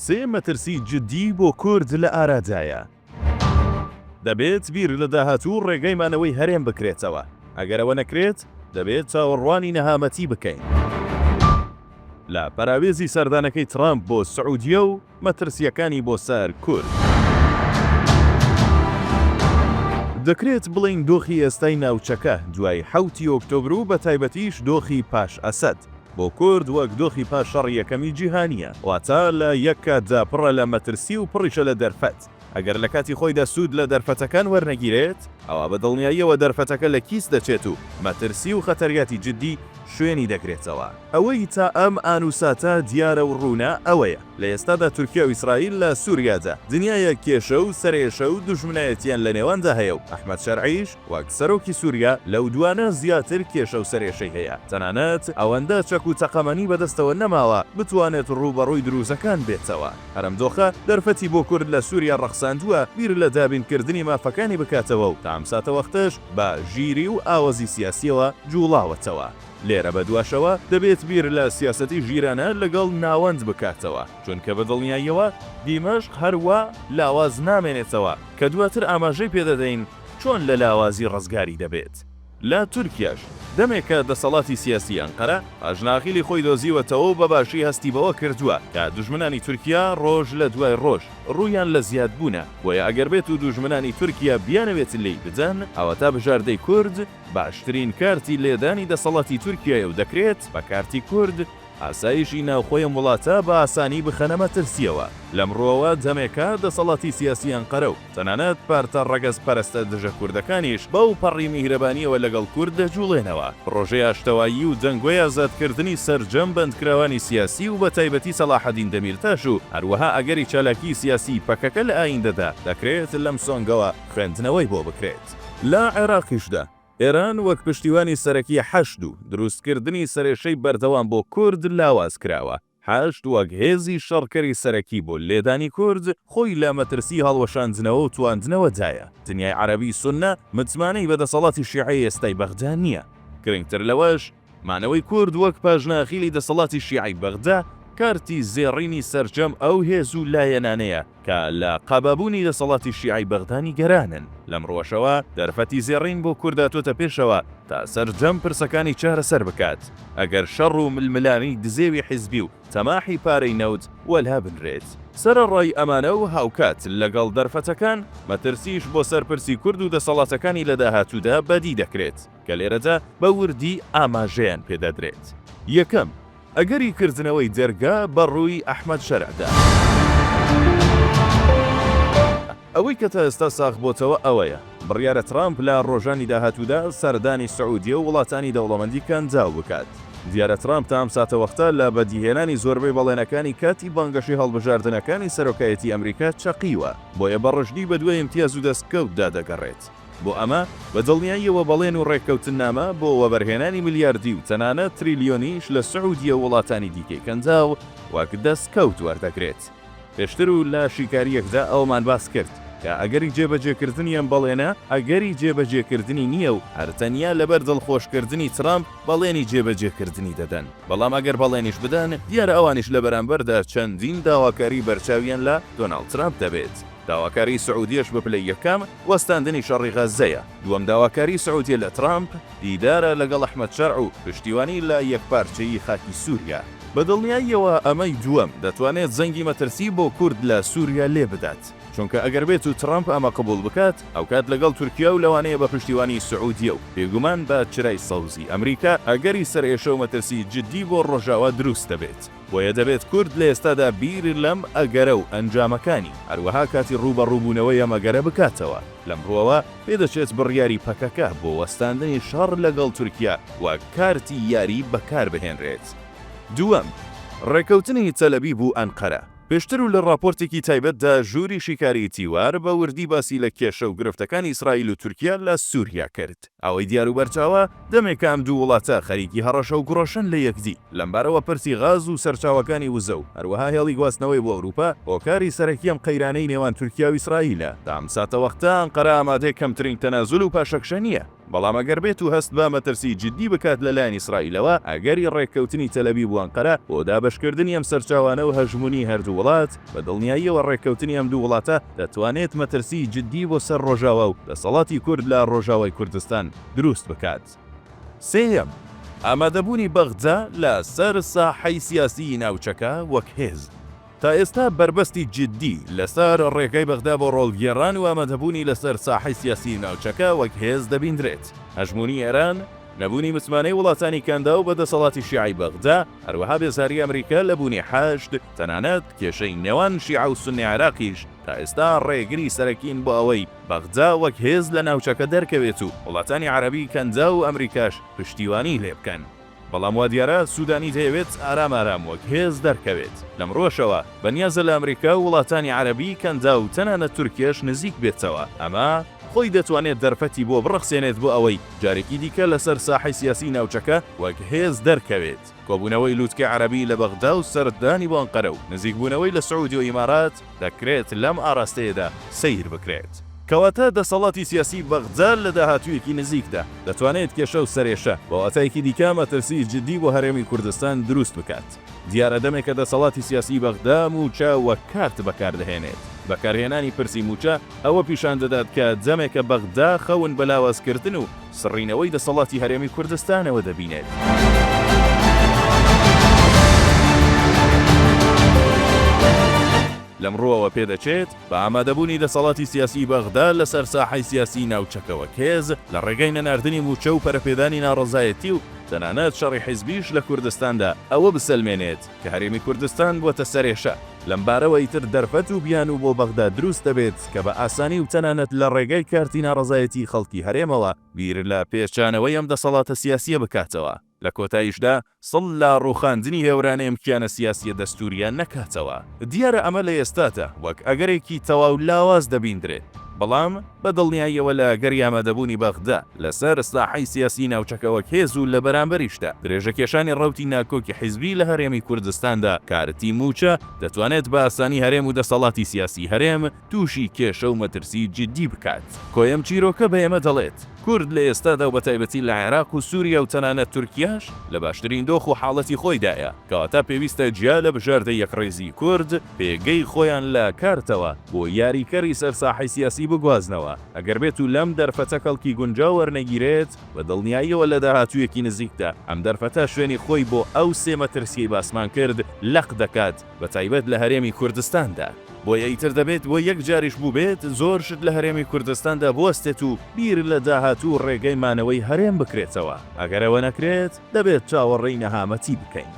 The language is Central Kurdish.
سێ مەترسی جددی بۆ کورد لە ئارادایە. دەبێت بیر لە داهاتوو ڕێگەیمانەوەی هەرێم بکرێتەوە. ئەگەرەوە نەکرێت دەبێت چاوەڕوانی نەهامەتی بکەین. لە پەراوێزی سەردانەکەی ترامپ بۆ سعودیە و مەترسیەکانی بۆ سەر کورد. دەکرێت بڵین دۆخی ئێستای ناوچەکە دوای 7 ئۆکتۆبر و بە تایبەتیش دۆخی پاش ئەسەد بۆ کورد وەک دۆخی پاش شەڕی یەکەمی جیهانیە، واتە لە یەک کاتدا پڕە لە مەترسی و پڕیشە لە دەرفەت. ئەگەر لە کاتی خۆیدا سوود لە دەرفەتەکان وەرنەگیرێت ئەوە بە دڵنیاییەوە دەرفەتەکە لە کیس دەچێت و مەترسی و خەتەریاتی جددی شوێنی دەگرێتەوە. ئەوەی تا ئەم ئانوساتە دیارە و ڕوونا ئەوەیە لە ئێستادا تورکیا و ئیسرائیل لە سووریادا دنیایە کێشە و سەرێشە و دوژمنایەتیان لە نێواندا هەیە و ئەحمەد شەرعیش وەک سەرۆکی سووریا لەو دوانە زیاتر کێشە و سەرێشەی هەیە. تەنانەت ئەوەندە چەک و چەقەمەنی بەدەستەوە نەماوە بتوانێت ڕوبەڕووی دروزەکان بێتەوە. هەرم دۆخە دەرفەتی بۆ کورد لە سووریا ڕەخساندووە بیر لە دابینکردنی مافەکانی بکاتەوە و تامساتە وەختەش بە ژیری و ئاوەزی سیاسیەوە جوڵاوەتەوە. لێرە بە دواشەوە دەبێت بیر لە سیاسەتی ژیرانە لەگەڵ ناوەند بکاتەوە، چونکە بە دڵنیاییەوە دیمەشق هەروە لاواز نامێنێتەوە کە دواتر ئاماژەی پێدەدەین چۆن لە لاوازی ڕزگاری دەبێت. لە تورکیاش دەمێکە دەسەڵاتی سیاسی ئەنقەرە ئاژناغیلی خۆی دۆزیوەتەوە و بەباشی هەستی بەوە کردووە کە دوژمنانی تورکیا ڕۆژ لە دوای ڕۆژ ڕوویان لە زیادبوونە، بۆیە ئەگەر بێت و دوژمنانی تورکیا بیانەوێت لێی بدەن ئەوە تا بژاردەی کورد باشترین کارتی لێدانی دەسەڵاتی تورکیایە و دەکرێت بە کارتی کورد ئاسایشی ناوخۆیە وڵاتە بە ئاسانی بخەنە مەترسیەوە. لەمڕۆوە دەمێکە دەسەڵاتی سیاسی ئەنقەرە و تەنانەت پارتە ڕەگەز پەرستە دژە کوردەکانیش بەو پەڕی میهرەبانیەوە لەگەڵ کورد دەجوڵێنەوە. پڕۆژەی ئاشتەوایی و جەنگۆی ئازادکردنی سەرجەم بەندکراوانی سیاسی و بە تایبەتی سەلاحەدین دەمیرتاش و هەروەها ئەگەری چالاکی سیاسی پەکەکە لە ئایندەدا دەکرێت لەم سۆنگەوە خوێندنەوەی بۆ بکرێت. لە عێراقیشدا ئێران وەک پشتیوانی سەرەکی حەشد و دروستکردنی سەرێشەی بەردەوام بۆ کورد لاواز کراوە. حەشد وەک هێزی شەڕکەری سەرەکی بۆ لێدانی کورد خۆی لە مەترسی هەڵوەشاندنەوە و تواندنەوەدایە. دنیای عەرەبی سوننە متمانەی بەدەسەڵاتی شیعەی ئێستای بەغدا نییە. گرنگتر لەوەش مانەوەی کورد وەک پاژناخیلی دەسەڵاتی شیعەی بەغدا کارتی زێڕینی سەرجەم ئەو هێز و لایەنانەیە کە لە قەبابوونی دەسەڵاتی شیعەی بەغدانی گەرانن. لەمڕۆژەوە دەرفەتی زێڕین بۆ کورداتۆتە پێشەوە تا سەرجەم پرسەکانی چارەسەر بکات. ئەگەر شەڕ و ململانی دزێوی حیزبی و تەماحی پارەی نەوت وەلها بنرێت. سەرەڕای ئەمانە و هاوکات لەگەڵ دەرفەتەکان مەترسیش بۆ سەرپرسی کورد و دەسەڵاتەکانی لە داهاتوودا بەدی دەکرێت کە لێرەدا بە وردی ئاماژەیان پێدەدرێت. یەکەم، ئەگەری کردنەوەی دەرگا بەڕووی ئەحمەد شەرعدا. ئەوەی کە تا ئێستا ساغ بۆتەوە ئەوەیە بڕیارە ترامپ لە ڕۆژانی داهاتوودا سەردانی سعودیە و وڵاتانی دەوڵەمەندی کەنجاو بکات. دیارە ترامپ تا ئەم ساتە وەختە لە بەدیهێنانی زۆربەی بەڵێنەکانی کاتی بانگەشی هەڵبژاردنەکانی سەرۆکایەتی ئەمریکا چەقیوە، بۆیە بەڕژدی بە دوای امتیاز و دەستکەوتدا دەگەڕێت. بۆ ئەمە بە دڵنیاییەوە بەڵێن و ڕێککەوتنامە بۆ وەبەرهێنانی میلیاردی و تەنانەت تریلیۆنیش لە سعودیە وڵاتانی دیکەی کەنجاو وەک دەستکەوت وەردەگرێت. پێشتر و لە شیکاریەکدا ئەومان باس کرد کە ئەگەری جێبەجێکردنی ئەم بەڵێنە ئەگەری جێبەجێکردنی نییە و هەرتەنیا لەبەر دڵخۆشکردنی ترامپ بەڵێنی جێبەجێکردنی دەدەن. بەڵام ئەگەر بەڵێنیش بدەن دیارە ئەوانیش لە بەرامبەردا چەندین داواکاری بەرچاویان لە دۆناڵد ترامپ دەبێت. داواکاری سعودیەش بپلەی یەکەم وەستاندنی شەڕی غەزەیە. دووەم داواکاری سعودیە لە ترامپ دیدارە لەگەڵ ئەحمەد شەرع و پشتیوانی لە یەکپارچەیی خاکی سووریا. بە دڵنیاییەوە ئەمەی دووەم دەتوانێت زەنگی مەترسی بۆ کورد لە سووریا لێ بدات، چونکە ئەگەر بێت و ترامپ ئەمە قبول بکات ئەو کات لەگەڵ تورکیا و لەوانەیە بە پشتیوانی سعودیە و بێگومان بە چرای سەوزی ئەمریکا ئەگەری سەرێشە و مەترسی جددی بۆ ڕۆژاوا دروست دەبێت. بۆیە دەبێت کورد لە ئێستادا بیر لەم ئەگەرە و ئەنجامەکانی هەروەها کاتی ڕوبەڕووبوونەوەی ئەمەگەرە بکاتەوە. لەمڕۆوە پێدەچێت بڕیاری پەکەکە بۆ وەستاندنی شەڕ لەگەڵ تورکیا و کارتی یاری بەکار بهێنرێت. دووەم، ڕێکەوتنی تەلەبیب و ئەنقەرە. پێشتر و لە راپۆرتێکی تایبەتدا ژووری شیکاری تیوار بە وردی باسی لە کێشە و گرفتەکانی ئیسرائیل و تورکیا لە سووریا کرد. ئەوەی دیار و بەرچاوە دەمێکە ئەم دوو وڵاتە خەریکی هەڕەشە و گڕۆشن لە یەکدی لەمبارەوە پرسی غاز و سەرچاوەکانی وزە و هەروەها هێڵی گواستنەوەی بۆ ئەوروپا هۆکاری سەرەکیەم قەیرانەی نێوان تورکیا و ئیسرائیلە. تا ئەم ساتە وەختە ئەنقەرە ئامادەی کەمترین تەنازول و پاشەکشە نییە. بەڵام ئەگەر بێت و هەست بە مەترسی جددی بکات لەلایەن ئیسرائیلەوە ئەگەری ڕێککەوتنی تەلەبیب و ئەنقەرە بۆ دابەشکردنی ئەم سەرچاوانە و هەژمونی هەردوو وڵات بە دڵنیاییەوە ڕێککەوتنی ئەم دوو وڵاتە دەتوانێت مەترسی جددی بۆ سەر ڕۆژاوا و دەسەڵاتی کورد لە ڕۆژاوای کوردستان دروست بکات. سێەم، ئامادەبوونی بەغدا لە سەر ساحەی سیاسی ناوچەکە وەک هێز. تا ئێستا بربەستی جددی لەسەر ڕێگەی بەغدا بۆ ڕۆڵگێڕان و ئامادەبوونی لەسەر ساحەی سیاسی ناوچەکە وەک هێز دەبیندرێت. هەژمونی ئێران، نەبوونی مسلمانەی وڵاتانی کەندا و بەدەسەڵاتی شیعی بەغدا، هەروەها بێزاری ئەمریکا لە بوونی حەشد، تەنانەت کێشەی نێوان شیعە و سونی عێراقیش تا ئێستا ڕێگری سەرەکین بۆ ئەوەی بەغدا وەک هێز لە ناوچەکە دەرکەوێت و وڵاتانی عەرەبی کەندا و ئەمریکاش پشتیوانی لێ بکەن. بەڵام وا دیارە سوودانی دەیەوێت ئارام وەک هێز دەرکەوێت. لەم ڕۆژەوە بەنیازە لە ئەمریکا و وڵاتانی عەرەبی کەندا و تەنانەت تورکیەش نزیک بێتەوە. ئەمە خۆی دەتوانێت دەرفەتی بۆ بڕخسێنێت بۆ ئەوەی جارێکی دیکە لەسەر ساحەی سیاسی ناوچەکە وەک هێز دەرکەوێت. کۆبوونەوەی لووتکە عەرەبی لە بەغدا و سەردانی بۆ ئەنقەرە و نزیکبوونەوەی لە سعودی و ئیمارات دەکرێت لەم ئاراستەیەدا سەیر بکرێت. کەواتە دەسەڵاتی سیاسی بەغدا لە داهاتوویەکی نزیکدا دەتوانێت کێشە و سەرێشە بە واتایەکی دیکە مەترسی جددی بۆ هەرێمی کوردستان دروست بکات. دیارە دەمێکە دەسەڵاتی سیاسی بەغدا موچە وەک کارت بەکاردەهێنێت. بەکارهێنانی پرسی موچە ئەوە پیشان دەدات کە جەمێکە بەغدا خەون بەلاوازکردن و سڕینەوەی دەسەڵاتی هەرێمی کوردستانەوە دەبینێت. لەمڕۆوە پێدەچێت بە ئامادەبوونی دەسەڵاتی سیاسی بەغدا لەسەر ساحەی سیاسی ناوچەکەوە کێز لە ڕێگەی نەناردنی موچە و پەرەپێدانی ناڕەزایەتی و تەنانەت شەڕی حیزبیش لە کوردستاندا ئەوە بسەلمێنێت کە هەرێمی کوردستان بووەتە سەرێشە. لەم بارەوە ئیتر دەرفەت و بیان و بۆ بەغدا دروست دەبێت کە بە ئاسانی و تەنانەت لە ڕێگەی کارتی ناڕەزایەتی خەڵکی هەرێمەوە بیر لە پێچانەوەی ئەم دەسەڵاتە سیاسیە بکاتەوە. لە کۆتاییشدا سڵ لە ڕوخاندنی هێورانە ئەمکیانە سیاسیە دەستوریان نەکاتەوە. دیارە ئەمە لە ئێستاتە وەک ئەگەرێکی تەواو لاواز دەبیندرێت. بەڵام بە دڵنیاییەوە لە گەری ئامادەبوونی بەغدا لەسەر ساحەی سیاسی ناوچەکەوە کێز و لە بەرامبەریشدا درێژەکێشانی ڕەوتی ناکۆکی حیزبی لە هەرێمی کوردستاندا کارتی موچە دەتوانێت بە ئاسانی هەرێم و دەسەڵاتی سیاسی هەرێم تووشی کێشە و مەترسی جددی بکات. کۆیەم چیرۆکە بە ئێمە دەڵێت کورد لە ئێستادا و بەتایبەتی لە عێراق و سووریا و تەنانەت تورکیاش لە باشترین دۆخ و حاڵەتی خۆیدایە کەواتە پێویستە جیا لە بژاردە یەکڕێزی کورد پێگەی خۆیان لە کارتەوە بۆ یاریکەری سەر ساحەی سیاسی بگوازنەوە. ئەگەر بێت و لەم دەرفەتە کەڵکی گونجا وەرنەگیرێت بە دڵنیاییەوە لە داهاتوویەکی نزیکدا ئەم دەرفەتە شوێنی خۆی بۆ ئەو سێ مەترسیی باسمان کرد لەق دەکات بەتایبەت لە هەرێمی کوردستاندا. بۆیە ئیتر دەبێت بۆ یەک جاریش بوو بێت زۆر شت لە هەرێمی کوردستاندا بوەستێت و بیر لە داهاتوو ڕێگەی مانەوەی هەرێم بکرێتەوە. ئەگەرەوە نەکرێت دەبێت چاوەڕێی نەهامەتی بکەین.